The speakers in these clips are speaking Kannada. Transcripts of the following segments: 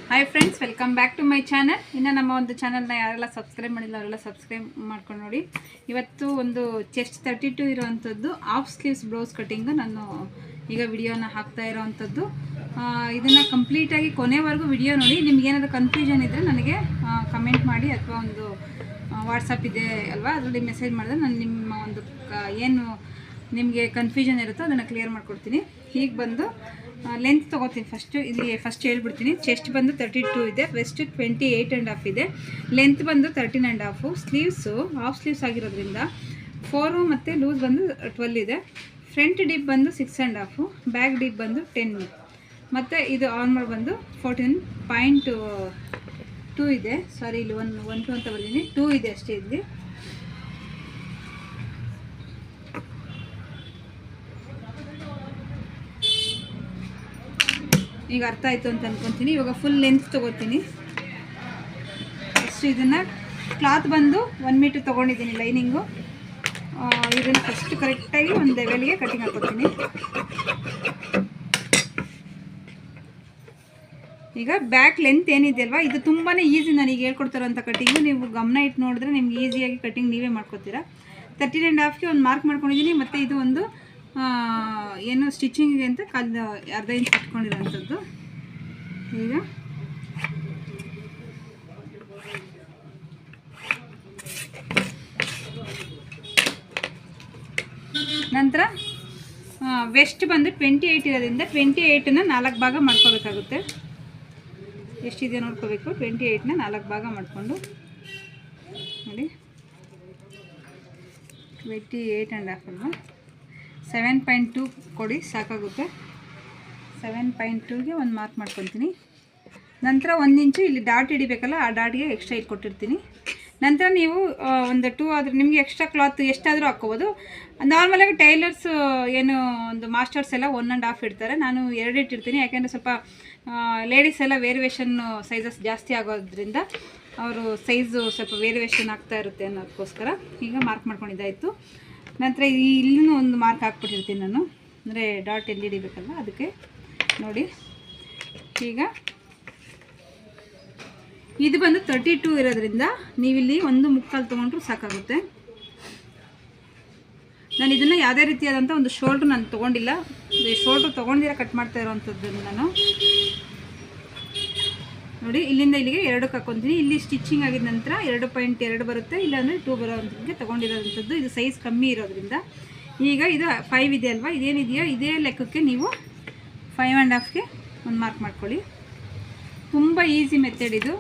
Hi friends, welcome back to my channel. ಇನ್ನು ನಮ್ಮ ಒಂದು ಚಾನಲ್ನ ಯಾರೆಲ್ಲ ಸಬ್ಸ್ಕ್ರೈಬ್ ಮಾಡಿಲ್ಲ ಅವರೆಲ್ಲ ಸಬ್ಸ್ಕ್ರೈಬ್ ಮಾಡ್ಕೊಂಡು ನೋಡಿ. ಇವತ್ತು ಒಂದು ಚೆಸ್ಟ್ 32 ಇರೋವಂಥದ್ದು ಹಾಫ್ ಸ್ಲೀವ್ಸ್ ಬ್ಲೌಸ್ ಕಟ್ಟಿಂಗು ನಾನು ಈಗ ವಿಡಿಯೋನ ಹಾಕ್ತಾ ಇರೋವಂಥದ್ದು. ಇದನ್ನು ಕಂಪ್ಲೀಟಾಗಿ ಕೊನೆವರೆಗೂ ವಿಡಿಯೋ ನೋಡಿ. ನಿಮ್ಗೇನಾದರೂ ಕನ್ಫ್ಯೂಷನ್ ಇದ್ದರೆ ನನಗೆ ಕಮೆಂಟ್ ಮಾಡಿ, ಅಥವಾ ಒಂದು ವಾಟ್ಸಪ್ ಇದೆ ಅಲ್ವಾ, ಅದರಲ್ಲಿ ಮೆಸೇಜ್ ಮಾಡಿದ್ರೆ ನಾನು ನಿಮ್ಮ ಒಂದು ಏನು ನಿಮಗೆ ಕನ್ಫ್ಯೂಷನ್ ಇರುತ್ತೋ ಅದನ್ನು ಕ್ಲಿಯರ್ ಮಾಡಿಕೊಡ್ತೀನಿ. ಹೀಗೆ ಬಂದು ಲೆಂತ್ ತೊಗೋತೀನಿ. ಫಸ್ಟ್ ಹೇಳ್ಬಿಡ್ತೀನಿ. ಚೆಸ್ಟ್ ಬಂದು 32 ಇದೆ, ವೆಸ್ಟ್ 28.5 ಇದೆ, ಲೆಂತ್ ಬಂದು 13.5. ಸ್ಲೀವ್ಸು ಹಾಫ್ ಸ್ಲೀವ್ಸ್ ಆಗಿರೋದ್ರಿಂದ 4 ಮತ್ತು ಲೂಸ್ ಬಂದು 12 ಇದೆ. ಫ್ರಂಟ್ ಡೀಪ್ ಬಂದು 6.5, ಬ್ಯಾಕ್ ಡೀಪ್ ಬಂದು 10, ಮತ್ತು ಇದು ಆರ್ಮರ್ ಬಂದು 14.2 ಇದೆ. ಸಾರಿ, ಇಲ್ಲಿ 1 ಅಂತ ಬರ್ತೀನಿ, 2 ಇದೆ ಅಷ್ಟೇ ಇಲ್ಲಿ. ಈಗ ಅರ್ಥ ಆಯಿತು ಅಂತ ಅಂದ್ಕೊತೀನಿ. ಇವಾಗ ಫುಲ್ ಲೆಂತ್ ತೊಗೋತೀನಿ. ಫಸ್ಟ್ ಇದನ್ನು ಕ್ಲಾತ್ ಬಂದು 1 ಮೀಟ್ರ್ ತೊಗೊಂಡಿದ್ದೀನಿ ಲೈನಿಂಗು. ಇದನ್ನು ಫಸ್ಟ್ ಕರೆಕ್ಟಾಗಿ ಒಂದು ಲೆವೆಲ್ಗೆ ಕಟಿಂಗ್ ಹಾಕೋತೀನಿ. ಈಗ ಬ್ಯಾಕ್ ಲೆಂತ್ ಏನಿದೆ ಅಲ್ವಾ, ಇದು ತುಂಬಾ ಈಸಿ. ನನಗೆ ಹೇಳ್ಕೊಡ್ತಾರಂಥ ಕಟಿಂಗು ನೀವು ಗಮನ ಇಟ್ಟು ನೋಡಿದ್ರೆ ನಿಮ್ಗೆ ಈಸಿಯಾಗಿ ಕಟಿಂಗ್ ನೀವೇ ಮಾಡ್ಕೊತೀರಾ. 13.5ಗೆ ಒಂದು ಮಾರ್ಕ್ ಮಾಡ್ಕೊಂಡಿದ್ದೀನಿ. ಮತ್ತು ಇದು ಒಂದು ಏನು ಸ್ಟಿಚಿಂಗಿಗೆ ಅಂತ ಅರ್ಧ ಇಂಚ್ ಇಟ್ಕೊಂಡಿರೋಂಥದ್ದು. ಈಗ ನಂತರ ವೆಸ್ಟ್ ಬಂದು 28 ಇರೋದ್ರಿಂದ 28ನ 4 ಭಾಗ ಮಾಡ್ಕೋಬೇಕಾಗುತ್ತೆ. ಎಷ್ಟಿದೆ ನೋಡ್ಕೋಬೇಕು. 28ನ 4 ಭಾಗ ಮಾಡಿಕೊಂಡು ನೋಡಿ, 28.5 ಅಲ್ವಾ, 7.2 ಕೊಡಿ, ಸಾಕಾಗುತ್ತೆ. 7.2ಗೆ ಒಂದು ಮಾರ್ಕ್ ಮಾಡ್ಕೊತೀನಿ. ನಂತರ 1 ಇಂಚು ಇಲ್ಲಿ ಡಾಟ್ ಹಿಡಿಬೇಕಲ್ಲ, ಆ ಡಾಟ್ಗೆ ಎಕ್ಸ್ಟ್ರಾ ಇಟ್ಕೊಟ್ಟಿರ್ತೀನಿ. ನಂತರ ನೀವು ಒಂದು 2 ಆದರೆ ನಿಮಗೆ ಎಕ್ಸ್ಟ್ರಾ ಕ್ಲಾತ್ ಎಷ್ಟಾದರೂ ಹಾಕ್ಕೋಬೋದು. ನಾರ್ಮಲಾಗಿ ಟೈಲರ್ಸ್ ಏನು ಒಂದು ಮಾಸ್ಟರ್ಸ್ ಎಲ್ಲ 1.5 ಇಡ್ತಾರೆ. ನಾನು 2 ಇಟ್ಟಿರ್ತೀನಿ. ಯಾಕೆಂದರೆ ಸ್ವಲ್ಪ ಲೇಡೀಸ್ ಎಲ್ಲ ವೇರಿಯೇಷನ್ ಸೈಜಸ್ ಜಾಸ್ತಿ ಆಗೋದ್ರಿಂದ ಅವರು ಸೈಜು ಸ್ವಲ್ಪ ವೇರಿಯೇಷನ್ ಆಗ್ತಾ ಇರುತ್ತೆ ಅನ್ನೋದಕ್ಕೋಸ್ಕರ ಈಗ ಮಾರ್ಕ್ ಮಾಡ್ಕೊಂಡಿದ್ದಾಯಿತು. ನಂತರ ಇಲ್ಲೂ ಒಂದು ಮಾರ್ಕ್ ಹಾಕ್ಬಿಟ್ಟಿರ್ತೀನಿ ನಾನು, ಅಂದರೆ ಡಾಟ್ ಎಲ್ಲಿ ಹಿಡಿಬೇಕಲ್ಲ ಅದಕ್ಕೆ ನೋಡಿ. ಈಗ ಇದು ಬಂದು 32 ಇರೋದ್ರಿಂದ ನೀವಿಲ್ಲಿ 1.25 ತೊಗೊಂಡ್ರು ಸಾಕಾಗುತ್ತೆ. ನಾನು ಇದನ್ನು ಯಾವುದೇ ರೀತಿಯಾದಂಥ ಒಂದು ಶೋಲ್ಡ್ರ್ ನಾನು ತೊಗೊಂಡಿಲ್ಲ. ಶೋಲ್ಡ್ರ್ ತೊಗೊಂಡಿರ ಕಟ್ ಮಾಡ್ತಾ ಇರೋವಂಥದ್ದು ನಾನು ನೋಡಿ. ಇಲ್ಲಿಂದ ಇಲ್ಲಿಗೆ 2ಕ್ಕೆ ಹಾಕ್ಕೊತೀನಿ. ಇಲ್ಲಿ ಸ್ಟಿಚಿಂಗ್ ಆಗಿದ ನಂತರ 2.2 ಬರುತ್ತೆ, ಇಲ್ಲಾಂದರೆ 2 ಬರೋವಂಥದ್ದು ತೊಗೊಂಡಿರೋವಂಥದ್ದು. ಇದು ಸೈಜ್ ಕಮ್ಮಿ ಇರೋದ್ರಿಂದ ಈಗ ಇದು 5 ಇದೆ ಅಲ್ವಾ, ಇದೇನಿದೆಯೋ ಇದೇ ಲೆಕ್ಕಕ್ಕೆ ನೀವು 5.5ಗೆ ಒಂದು ಮಾರ್ಕ್ ಮಾಡ್ಕೊಳ್ಳಿ. ತುಂಬ ಈಸಿ ಮೆಥಡ್ ಇದು.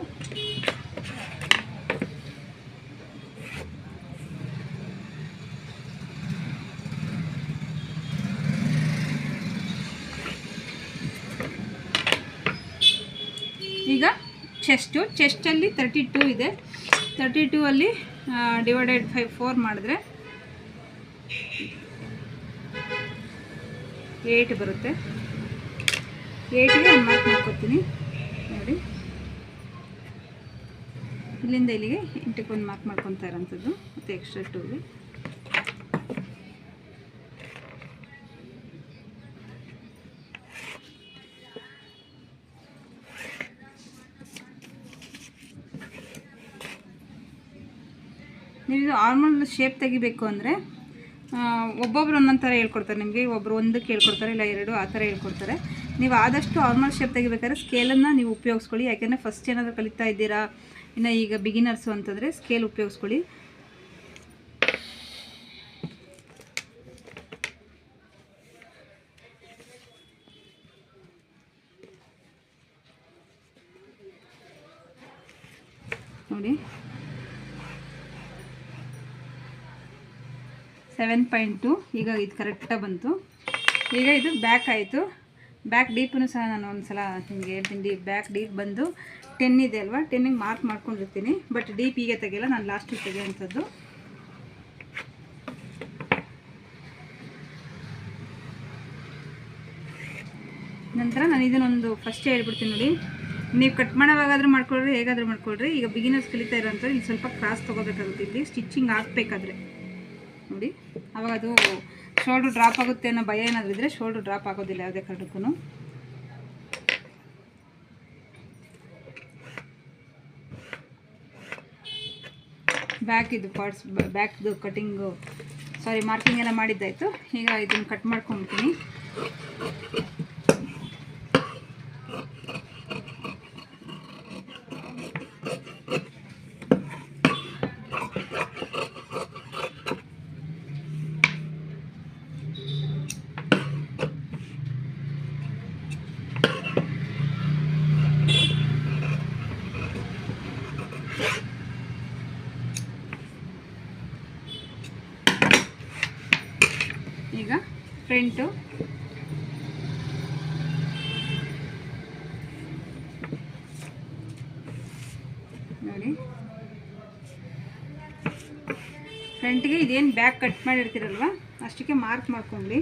ಈಗ ಚೆಸ್ಟಲ್ಲಿ 32 ಇದೆ. 32 ಅಲ್ಲಿ ಡಿವೈಡೆಡ್ 4 ಮಾಡಿದ್ರೆ 8 ಬರುತ್ತೆ. 8ಗೆ ಒಂದು ಮಾರ್ಕ್ ಮಾಡ್ಕೊತೀನಿ ನೋಡಿ. ಇಲ್ಲಿಂದ ಇಲ್ಲಿಗೆ 8ಕ್ಕೆ ಒಂದು ಮಾರ್ಕ್ ಮಾಡ್ಕೊತಾ ಇರೋಂಥದ್ದು, ಮತ್ತು ಎಕ್ಸ್ಟ್ರಾ 2ಗೆ. ನೀವು ಆರ್ಮಲ್ ಶೇಪ್ ತೆಗಿಬೇಕು ಅಂದರೆ ಒಬ್ಬೊಬ್ರು ಒಂದೊಂದು ಥರ ಹೇಳ್ಕೊಡ್ತಾರೆ ನಿಮಗೆ. ಒಬ್ಬರು 1ಕ್ಕೆ ಹೇಳ್ಕೊಡ್ತಾರೆ, ಇಲ್ಲ 2 ಆ ಥರ ಹೇಳ್ಕೊಡ್ತಾರೆ. ನೀವು ಆದಷ್ಟು ಆರ್ಮಲ್ ಶೇಪ್ ತೆಗಿಬೇಕಾದ್ರೆ ಸ್ಕೇಲನ್ನು ನೀವು ಉಪಯೋಗಿಸ್ಕೊಳ್ಳಿ. ಯಾಕೆಂದರೆ ಫಸ್ಟ್ ಏನಾದರೂ ಕಲಿತಾ ಇದ್ದೀರಾ, ಇನ್ನು ಈಗ ಬಿಗಿನರ್ಸು ಅಂತಂದರೆ ಸ್ಕೇಲ್ ಉಪಯೋಗಿಸ್ಕೊಳ್ಳಿ. ನೋಡಿ 7.2 ಈಗ ಇದು ಕರೆಕ್ಟಾಗಿ ಬಂತು. ಈಗ ಇದು ಬ್ಯಾಕ್ ಆಯಿತು. ಬ್ಯಾಕ್ ಡೀಪನ್ನು ಸಹ ನಾನು ಒಂದು ಸಲ ನಿಮಗೆ ಹೇಳ್ತೀನಿ. ಬ್ಯಾಕ್ ಡೀಪ್ ಬಂದು 10 ಇದೆ ಅಲ್ವಾ, 10ಗೆ ಮಾರ್ಕ್ ಮಾಡ್ಕೊಂಡಿರ್ತೀನಿ. ಬಟ್ ಡೀಪ್ ಹೀಗೆ ತೆಗೆಯಲ್ಲ, ನಾನು ಲಾಸ್ಟಿಗೆ ತೆಗೆಯೋಂಥದ್ದು. ನಂತರ ನಾನು ಇದನ್ನೊಂದು ಫಸ್ಟ್ ಹೇಳ್ಬಿಡ್ತೀನಿ ನೋಡಿ. ನೀವು ಕಟ್ ಮಾಡೋವಾಗಾದರೂ ಮಾಡ್ಕೊಳ್ರಿ, ಹೇಗಾದರೂ ಮಾಡ್ಕೊಳ್ರಿ. ಈಗ ಬಿಗಿನರ್ಸ್ ಕಲಿತಾ ಇರೋಂಥದ್ದು ಇಲ್ಲಿ ಸ್ವಲ್ಪ ಕ್ರಾಸ್ ತೊಗೋಬೇಕಾಗುತ್ತೆ. ಇಲ್ಲಿ ಸ್ಟಿಚಿಂಗ್ ಹಾಕಬೇಕಾದ್ರೆ ನೋಡಿ, ಆವಾಗ ಅದು ಶೋಲ್ಡ್ರ್ ಡ್ರಾಪ್ ಆಗುತ್ತೆ ಅನ್ನೋ ಭಯ ಏನಾದರೂ ಇದ್ದರೆ ಶೋಲ್ಡ್ರ್ ಡ್ರಾಪ್ ಆಗೋದಿಲ್ಲ ಯಾವುದೇ ಕಾರಣಕ್ಕೂ. ಬ್ಯಾಕ್ ಇದು ಪಾರ್ಟ್ಸ್ ಬ್ಯಾಕ್ದು ಕಟಿಂಗು ಸಾರಿ ಮಾರ್ಕಿಂಗ್ ಎಲ್ಲ ಮಾಡಿದ್ದಾಯಿತು. ಈಗ ಇದನ್ನು ಕಟ್ ಮಾಡ್ಕೊಂಬಿಡ್ತೀನಿ. ಈಗ ಫ್ರಂಟು ನೋಡಿ, ಫ್ರಂಟ್ಗೆ ಇದೇನು ಬ್ಯಾಕ್ ಕಟ್ ಮಾಡಿರ್ತೀರಲ್ವ ಅಷ್ಟಕ್ಕೆ ಮಾರ್ಕ್ ಮಾಡ್ಕೊಂಡ್ಲಿ.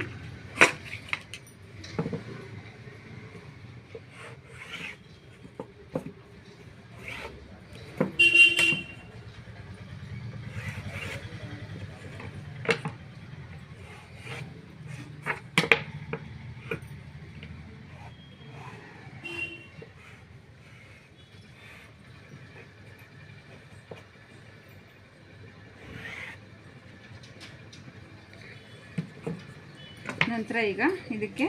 ನಂತರ ಈಗ ಇದಕ್ಕೆ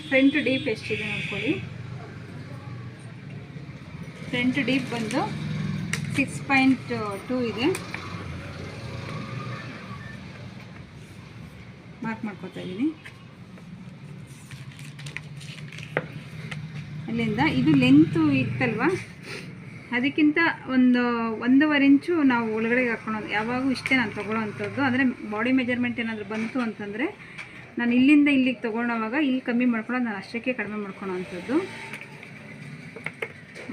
ಫ್ರಂಟ್ ಡೀಪ್ ಎಷ್ಟಿದೆ ನೋಡ್ಕೊಳ್ಳಿ. ಫ್ರಂಟ್ ಡೀಪ್ ಬಂದು 6.2 ಇದೆ. ಮಾರ್ಕ್ ಮಾಡ್ಕೊತಾ ಇದ್ದೀನಿ. ಅಲ್ಲಿಂದ ಇದು ಲೆಂತು ಇತ್ತಲ್ವ, ಅದಕ್ಕಿಂತ ಒಂದು 1.5 ಇಂಚು ನಾವು ಒಳಗಡೆಗೆ ಹಾಕ್ಕೊಳೋದು. ಯಾವಾಗೂ ಇಷ್ಟೇ ನಾನು ತೊಗೊಳ್ಳೋ ಅಂಥದ್ದು. ಅಂದರೆ ಬಾಡಿ ಮೆಜರ್ಮೆಂಟ್ ಏನಾದರೂ ಬಂತು ಅಂತಂದರೆ ನಾನು ಇಲ್ಲಿಂದ ಇಲ್ಲಿಗೆ ತೊಗೊಳೋವಾಗ ಇಲ್ಲಿ ಕಮ್ಮಿ ಮಾಡ್ಕೊಳ್ಳೋದು, ನಾನು ಅಷ್ಟಕ್ಕೆ ಕಡಿಮೆ ಮಾಡ್ಕೊಳೋ ಅಂಥದ್ದು.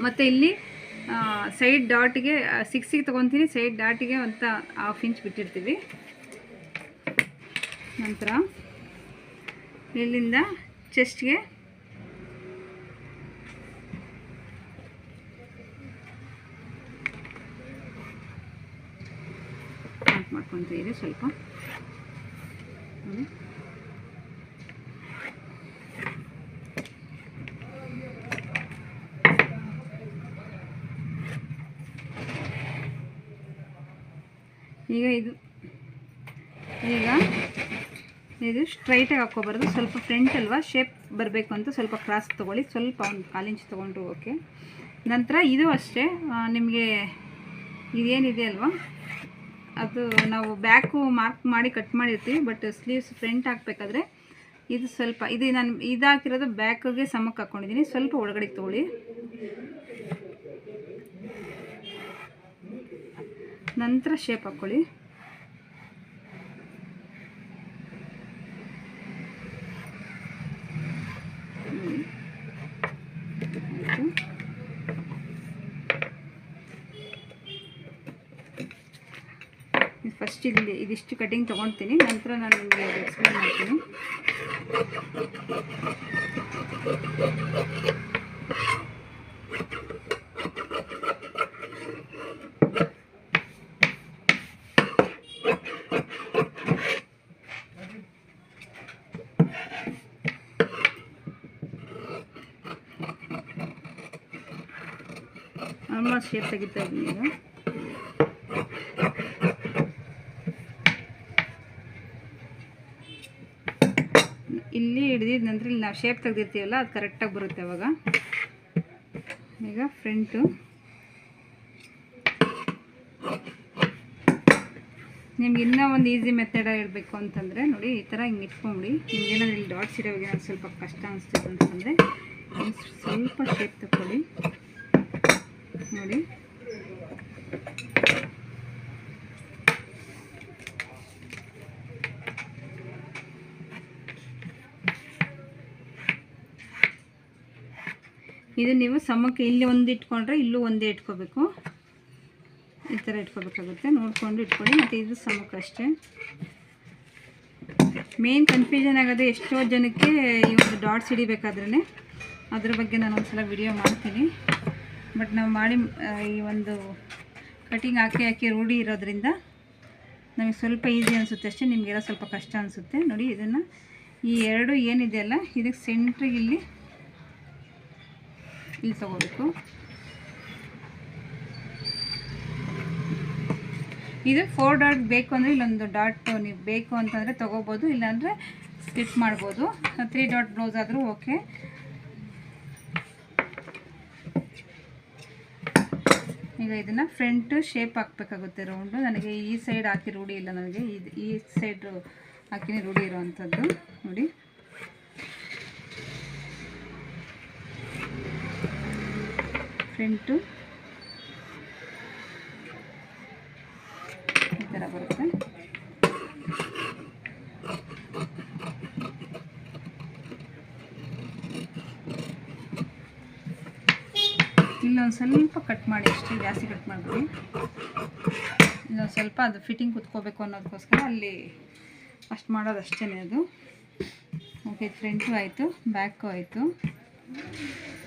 ಮತ್ತು ಇಲ್ಲಿ ಸೈಡ್ ಡಾಟಿಗೆ 6ಗೆ ತೊಗೊತೀನಿ, ಸೈಡ್ ಡಾಟಿಗೆ ಅಂತ 1/2 ಇಂಚ್ ಬಿಟ್ಟಿರ್ತೀವಿ. ನಂತರ ಇಲ್ಲಿಂದ ಚೆಸ್ಟ್ಗೆ ಮಾಡ್ಕೊತೀವಿ ಸ್ವಲ್ಪ. ಈಗ ಇದು ಸ್ಟ್ರೈಟಾಗಿ ಹಾಕ್ಕೋಬಾರ್ದು, ಸ್ವಲ್ಪ ಫ್ರಂಟ್ ಅಲ್ವಾ ಶೇಪ್ ಬರಬೇಕು ಅಂತ ಸ್ವಲ್ಪ ಕ್ರಾಸ್ ತೊಗೊಳ್ಳಿ. ಸ್ವಲ್ಪ ಒಂದು 1/4 ಇಂಚ್ ತೊಗೊಂಡ್ರು ಓಕೆ. ನಂತರ ಇದು ಅಷ್ಟೇ, ನಿಮಗೆ ಇದೇನಿದೆ ಅಲ್ವಾ ಅದು ನಾವು ಬ್ಯಾಕು ಮಾರ್ಕ್ ಮಾಡಿ ಕಟ್ ಮಾಡಿರ್ತೀವಿ. ಬಟ್ ಸ್ಲೀವ್ಸ್ ಫ್ರಂಟ್ ಹಾಕಬೇಕಾದ್ರೆ ಇದು ಸ್ವಲ್ಪ ನಾನು ಹಾಕಿರೋದು ಬ್ಯಾಕಿಗೆ ಸಮಕ್ಕೆ ಹಾಕ್ಕೊಂಡಿದ್ದೀನಿ. ಸ್ವಲ್ಪ ಒಳಗಡೆಗೆ ತೊಗೊಳ್ಳಿ. ನಂತರ ಶೇಪ್ ಹಾಕ್ಕೊಳ್ಳಿ. ಫಸ್ಟ್ ಇದಿಷ್ಟು ಕಟಿಂಗ್ ತೊಗೊಳ್ತೀನಿ, ನಂತರ ನಾನು ನಿಮಗೆ ಎಕ್ಸ್ಪ್ಲೇನ್ ಮಾಡ್ತೀನಿ. ಆಲ್ಮೋಸ್ಟ್ ಶೇಪ್ ತೆಗಿತಾ ಇದ್ದೀನಿ ಈಗ. ಇಲ್ಲಿ ಹಿಡಿದಿದ ನಂತರ ಇಲ್ಲಿ ನಾವು ಶೇಪ್ ತೆಗೆದಿರ್ತೀವಲ್ಲ ಅದು ಕರೆಕ್ಟಾಗಿ ಬರುತ್ತೆ ಅವಾಗ. ಈಗ ಫ್ರಂಟು ನಿಮ್ಗೆ ಇನ್ನೂ ಒಂದು ಈಸಿ ಮೆಥಡ್ ಇರಬೇಕು ಅಂತಂದರೆ ನೋಡಿ, ಈ ಥರ ಹಿಂಗೆ ಇಟ್ಕೊಂಬಿಡಿ. ನಿಮ್ಗೇನಾದ್ರೂ ಇಲ್ಲಿ ಡಾಟ್ಸ್ ಇರೋವಾಗ ಏನಾದ್ರು ಸ್ವಲ್ಪ ಕಷ್ಟ ಅನಿಸ್ತಿತ್ತು ಅಂತಂದರೆ ಸ್ವಲ್ಪ ಶೇಪ್ ತಗೊಳ್ಳಿ. ನೋಡಿ ಇದು ನೀವು ಸಮಕ್ಕೆ ಇಲ್ಲಿ ಒಂದು ಇಟ್ಕೊಂಡ್ರೆ ಇಲ್ಲೂ ಒಂದೇ ಇಟ್ಕೋಬೇಕು. ಈ ಥರ ಇಟ್ಕೋಬೇಕಾಗುತ್ತೆ, ನೋಡಿಕೊಂಡು ಇಟ್ಕೊಳ್ಳಿ. ಮತ್ತು ಇದು ಸಮಕ್ಕೆ ಅಷ್ಟೇ. ಮೇನ್ ಕನ್ಫ್ಯೂಷನ್ ಆಗೋದು ಎಷ್ಟೋ ಜನಕ್ಕೆ ಈ ಒಂದು ಡಾಟ್ಸ್ ಹಿಡಿಬೇಕಾದ್ರೇ, ಅದ್ರ ಬಗ್ಗೆ ನಾನು ಒಂದ್ಸಲ ವಿಡಿಯೋ ಮಾಡ್ತೀನಿ. ಬಟ್ ನಾವು ಮಾಡಿ ಈ ಒಂದು ಕಟಿಂಗ್ ಹಾಕಿ ರೂಢಿ ಇರೋದ್ರಿಂದ ನಮಗೆ ಸ್ವಲ್ಪ ಈಸಿ ಅನಿಸುತ್ತೆ ಅಷ್ಟೇ, ನಿಮಗೆಲ್ಲ ಸ್ವಲ್ಪ ಕಷ್ಟ ಅನಿಸುತ್ತೆ. ನೋಡಿ ಇದನ್ನು ಈ ಎರಡು ಏನಿದೆಯಲ್ಲ ಇದಕ್ಕೆ ಸೆಂಟ್ರಿಗೆ ಇಲ್ಲಿ ತಗೋಬೇಕು. ಇದು 4 ಡಾಟ್ ಬೇಕು ಅಂದರೆ ಇಲ್ಲೊಂದು ಡಾಟ್ ನೀವು ಬೇಕು ಅಂತಂದರೆ ತೊಗೋಬೋದು, ಇಲ್ಲಾಂದರೆ ಸ್ಟಿಚ್ ಮಾಡ್ಬೋದು. 3 ಡಾಟ್ ಬ್ಲೌಸ್ ಆದರೂ ಓಕೆ. ಈಗ ಇದನ್ನು ಫ್ರಂಟ್ ಶೇಪ್ ಹಾಕಬೇಕಾಗುತ್ತೆ ರೌಂಡು. ನನಗೆ ಈ ಸೈಡ್ ಹಾಕಿ ರೂಢಿ ಇಲ್ಲ, ನನಗೆ ಈ ಸೈಡ್ ಹಾಕಿನೇ ರೂಢಿ ಇರೋವಂಥದ್ದು. ನೋಡಿ ಫ್ರಂಟು ಈ ಥರ ಬರುತ್ತೆ. ಇಲ್ಲೊಂದು ಸ್ವಲ್ಪ ಕಟ್ ಮಾಡಿ, ಅಷ್ಟೇ, ಜಾಸ್ತಿ ಕಟ್ ಮಾಡಿಬಿಡಿ. ಇಲ್ಲೊಂದು ಸ್ವಲ್ಪ ಅದು ಫಿಟ್ಟಿಂಗ್ ಕುತ್ಕೋಬೇಕು ಅನ್ನೋದಕ್ಕೋಸ್ಕರ ಅಲ್ಲಿ ಅಷ್ಟು ಮಾಡೋದು ಅಷ್ಟೇ ಅದು. ಓಕೆ, ಫ್ರಂಟು ಆಯಿತು, ಬ್ಯಾಕು ಆಯಿತು.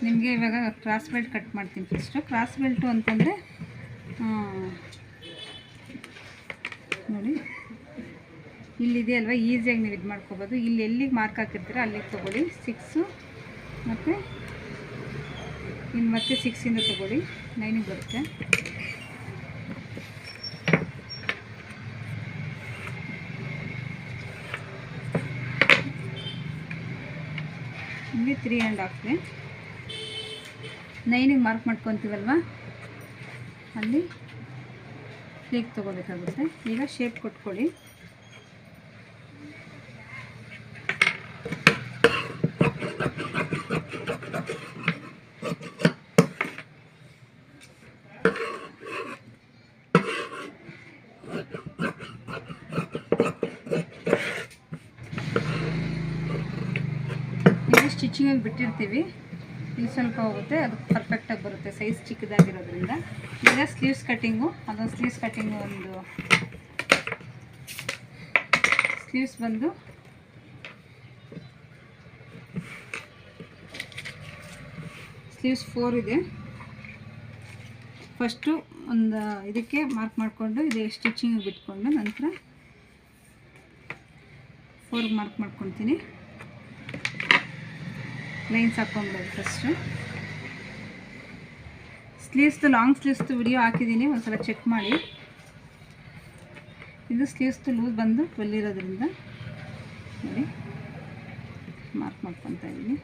ನಿಮಗೆ ಇವಾಗ ಕ್ರಾಸ್ ಬೆಲ್ಟ್ ಕಟ್ ಮಾಡ್ತೀನಿ. ಫಸ್ಟು ಕ್ರಾಸ್ ಬೆಲ್ಟು ಅಂತಂದರೆ ನೋಡಿ ಇಲ್ಲಿದೆ ಅಲ್ವಾ, ಈಸಿಯಾಗಿ ನೀವು ಇದು ಮಾಡ್ಕೋಬೋದು. ಇಲ್ಲಿ ಎಲ್ಲಿಗೆ ಮಾರ್ಕ್ ಹಾಕಿರ್ತೀರ ಅಲ್ಲಿಗೆ ತೊಗೊಳ್ಳಿ 6, ಮತ್ತು ಇನ್ನು ಮತ್ತೆ 6ಇಂದ ತೊಗೊಳ್ಳಿ, 9ಗೆ ಬರುತ್ತೆ. ಇಲ್ಲಿ 3 1/2 9ಗೆ ಮಾರ್ಕ್ ಮಾಡ್ಕೊತೀವಲ್ವ, ಅಲ್ಲಿ ಹೇಗೆ ತೊಗೋಬೇಕಾಗುತ್ತೆ. ಈಗ ಶೇಪ್ ಕೊಟ್ಕೊಳ್ಳಿ. ಈಗ ಸ್ಟಿಚಿಂಗಾಗಿ ಬಿಟ್ಟಿರ್ತೀವಿ, ಇಲ್ಲಿ ಸ್ವಲ್ಪ ಹೋಗುತ್ತೆ, ಅದು ಪರ್ಫೆಕ್ಟಾಗಿ ಬರುತ್ತೆ ಸೈಜ್ ಚಿಕ್ಕದಾಗಿರೋದ್ರಿಂದ. ಈಗ ಸ್ಲೀವ್ಸ್ ಕಟ್ಟಿಂಗು, ಅದೊಂದು ಸ್ಲೀವ್ಸ್ ಕಟ್ಟಿಂಗು, ಒಂದು ಸ್ಲೀವ್ಸ್ ಬಂದು ಸ್ಲೀವ್ಸ್ 4 ಇದೆ. ಫಸ್ಟು ಒಂದು ಇದಕ್ಕೆ ಮಾರ್ಕ್ ಮಾಡಿಕೊಂಡು ಇದು ಸ್ಟಿಚಿಂಗ್ ಬಿಟ್ಕೊಂಡು ನಂತರ 4ಗೆ ಮಾರ್ಕ್ ಮಾಡ್ಕೊತೀನಿ. ಲೈನ್ಸ್ ಹಾಕ್ಕೊಂಡ್ಬಿಡೋದು ಫಸ್ಟು. ಸ್ಲೀವ್ಸ್ದು ಲಾಂಗ್ ಸ್ಲೀವ್ಸ್ದು ವಿಡಿಯೋ ಹಾಕಿದ್ದೀನಿ, ಒಂದ್ಸಲ ಚೆಕ್ ಮಾಡಿ. ಇದು ಸ್ಲೀವ್ಸ್ದು ಲೂಸ್ ಬಂದು 12 ಇರೋದ್ರಿಂದ ನೋಡಿ ಮಾರ್ಕ್ ಮಾಡ್ಕೊತಾ ಇದ್ದೀನಿ.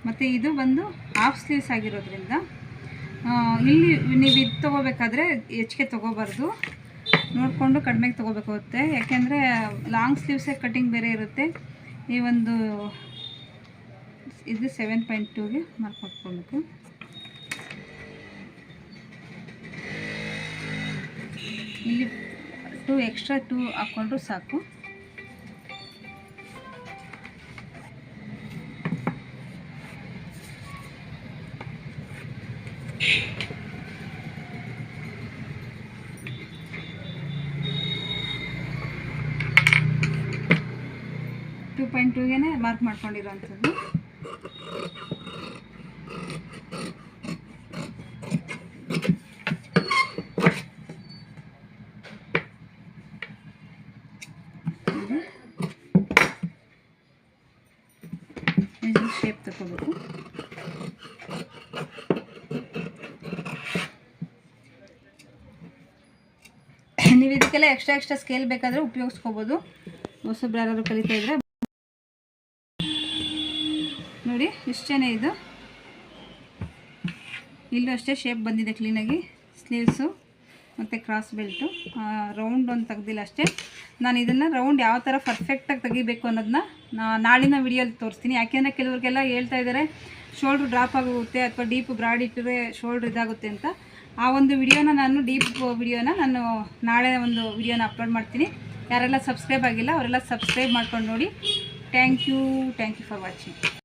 ಮತ್ತು ಇದು ಬಂದು ಹಾಫ್ ಸ್ಲೀವ್ಸ್ ಆಗಿರೋದ್ರಿಂದ ಇಲ್ಲಿ ನೀವು ಇದು ತೊಗೋಬೇಕಾದ್ರೆ ಹೆಚ್ಚಿಗೆ ತೊಗೋಬಾರ್ದು, ನೋಡಿಕೊಂಡು ಕಡಿಮೆಗೆ ತೊಗೋಬೇಕಾಗುತ್ತೆ. ಯಾಕೆಂದರೆ ಲಾಂಗ್ ಸ್ಲೀವ್ಸೇ ಕಟ್ಟಿಂಗ್ ಬೇರೆ ಇರುತ್ತೆ. ಈ ಒಂದು ಇದು 7.2ಗೆ ಮಾರ್ಕ್ ಮಾಡ್ಕೊಳ್ಬೇಕು. ಇಲ್ಲಿ 2 ಎಕ್ಸ್ಟ್ರಾ 2 ಹಾಕ್ಕೊಂಡ್ರು ಸಾಕು. ಟೂ 2.2ಗೆ ಮಾರ್ಕ್ ಮಾಡ್ಕೊಂಡಿರೋವಂಥದ್ದು. ಶೇಪ್ ತಗೋಬೇಕು. ನೀವು ಇದಕ್ಕೆಲ್ಲ ಎಕ್ಸ್ಟ್ರಾ ಸ್ಕೇಲ್ ಬೇಕಾದರೆ ಉಪಯೋಗಿಸ್ಕೋಬೋದು, ಹೊಸಬ್ರು ಯಾರಾದರೂ ಕಲಿತಾ ಇದ್ರೆ. ನೋಡಿ ಇಷ್ಟೇ, ಇದು ಇಲ್ಲೂ ಅಷ್ಟೇ ಶೇಪ್ ಬಂದಿದೆ ಕ್ಲೀನಾಗಿ. ಸ್ಲೀವ್ಸು ಮತ್ತು ಕ್ರಾಸ್ ಬೆಲ್ಟು ರೌಂಡ್ ಒಂದು ತೆಗ್ದಿಲ್ಲ ಅಷ್ಟೇ. ನಾನು ಇದನ್ನು ರೌಂಡ್ ಯಾವ ಥರ ಪರ್ಫೆಕ್ಟಾಗಿ ತೆಗಿಬೇಕು ಅನ್ನೋದನ್ನ ನಾಳಿನ ವಿಡಿಯೋಲಿ ತೋರಿಸ್ತೀನಿ. ಯಾಕೆಂದರೆ ಕೆಲವ್ರಿಗೆಲ್ಲ ಹೇಳ್ತಾ ಇದ್ದಾರೆ ಶೋಲ್ಡ್ರ್ ಡ್ರಾಪ್ ಆಗುತ್ತೆ ಅಥವಾ ಡೀಪ್ ಬ್ರಾಡ್ ಇಟ್ಟರೆ ಶೋಲ್ಡ್ರ್ ಇದಾಗುತ್ತೆ ಅಂತ. ಆ ಒಂದು ವಿಡಿಯೋನ ನಾನು ಡೀಪ್ ವಿಡಿಯೋನ ನಾನು ನಾಳೆ ಒಂದು ವಿಡಿಯೋನ ಅಪ್ಲೋಡ್ ಮಾಡ್ತೀನಿ. ಯಾರೆಲ್ಲ ಸಬ್ಸ್ಕ್ರೈಬ್ ಆಗಿಲ್ಲ ಅವರೆಲ್ಲ ಸಬ್ಸ್ಕ್ರೈಬ್ ಮಾಡ್ಕೊಂಡು ನೋಡಿ. Thank you for watching.